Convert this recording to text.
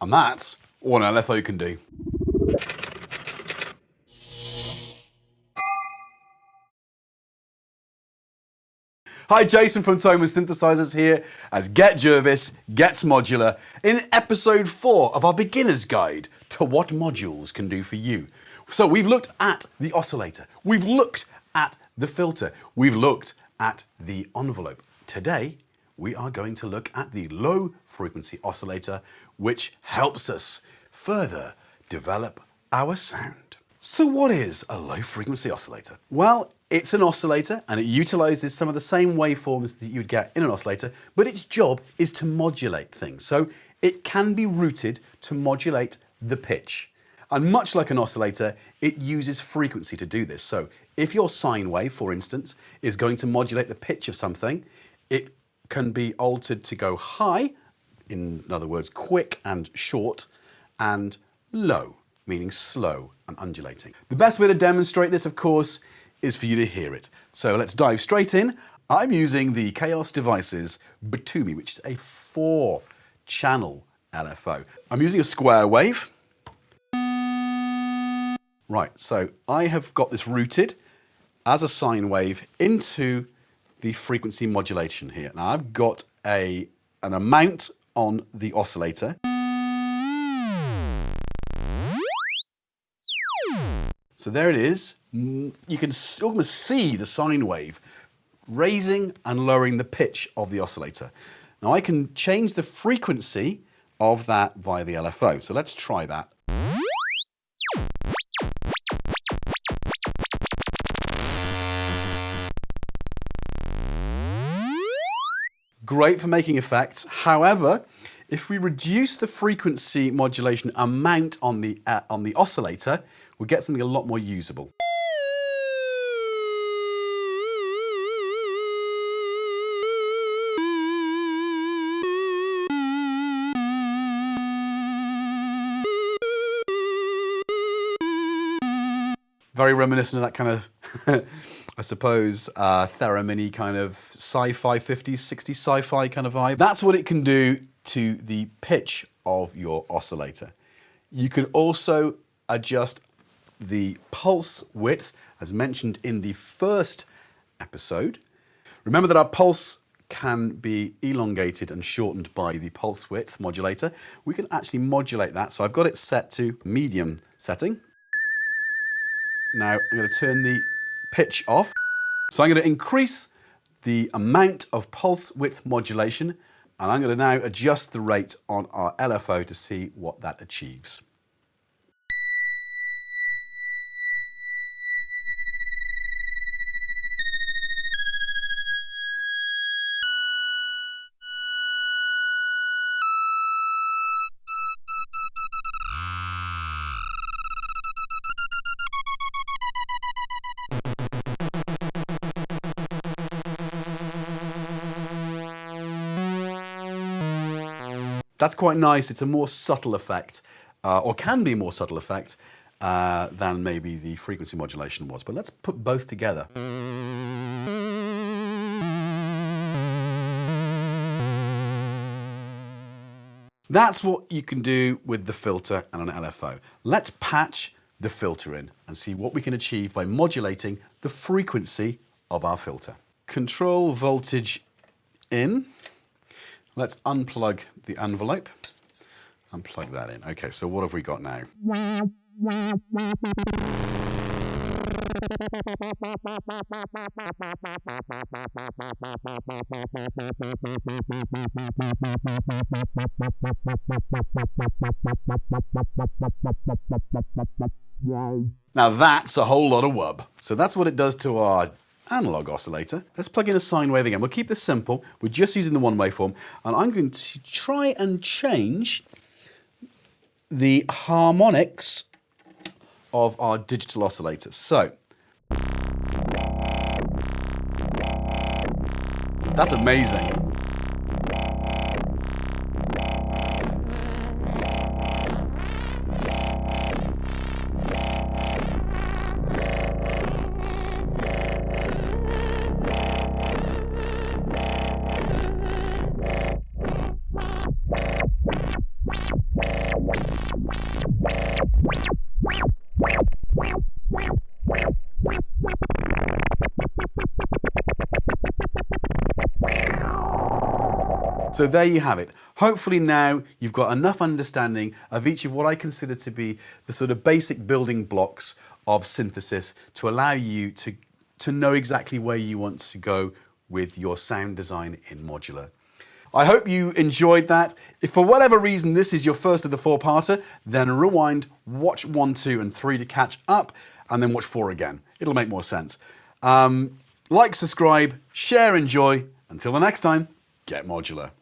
And that's what an LFO can do. Hi, Jason from Thomann Synthesizers here as Get Jervis Gets Modular in episode 4 of our beginner's guide to what modules can do for you. So we've looked at the oscillator, we've looked at the filter, we've looked at the envelope. Today, we are going to look at the low frequency oscillator, which helps us further develop our sound. So what is a low frequency oscillator? Well, it's an oscillator and it utilizes some of the same waveforms that you'd get in an oscillator, but its job is to modulate things. So it can be routed to modulate the pitch. And much like an oscillator, it uses frequency to do this. So if your sine wave, for instance, is going to modulate the pitch of something, it can be altered to go high, in other words, quick and short, and low, meaning slow and undulating. The best way to demonstrate this, of course, is for you to hear it. So let's dive straight in. I'm using the Chaos Devices Batumi, which is a 4-channel LFO. I'm using a square wave. Right, so I have got this routed as a sine wave into the frequency modulation here. Now I've got an amount on the oscillator. So there it is. You can almost see the sine wave raising and lowering the pitch of the oscillator. Now I can change the frequency of that via the LFO. So let's try that. Great for making effects. However, if we reduce the frequency modulation amount on the oscillator, we'll get something a lot more usable. Very reminiscent of that kind of, I suppose, theremin kind of sci-fi 50s, 60s sci-fi kind of vibe. That's what it can do to the pitch of your oscillator. You can also adjust the pulse width, as mentioned in the first episode. Remember that our pulse can be elongated and shortened by the pulse width modulator. We can actually modulate that. So I've got it set to medium setting. Now I'm going to turn the pitch off. So I'm going to increase the amount of pulse width modulation, and I'm going to now adjust the rate on our LFO to see what that achieves. That's quite nice. It's a more subtle effect, or can be a more subtle effect than maybe the frequency modulation was. But let's put both together. That's what you can do with the filter and an LFO. Let's patch the filter in and see what we can achieve by modulating the frequency of our filter. Control voltage in. Let's unplug the envelope and plug that in. Okay, so what have we got now? Now that's a whole lot of wub. So that's what it does to our analog oscillator. Let's plug in a sine wave again. We'll keep this simple. We're just using the one waveform, and I'm going to try and change the harmonics of our digital oscillator. So that's amazing. So there you have it. Hopefully now you've got enough understanding of each of what I consider to be the sort of basic building blocks of synthesis to allow you to know exactly where you want to go with your sound design in Modular. I hope you enjoyed that. If for whatever reason this is your first of the four-parter, then rewind, watch 1, 2, and 3 to catch up, and then watch 4 again. It'll make more sense. Like, subscribe, share, enjoy. Until the next time, get modular.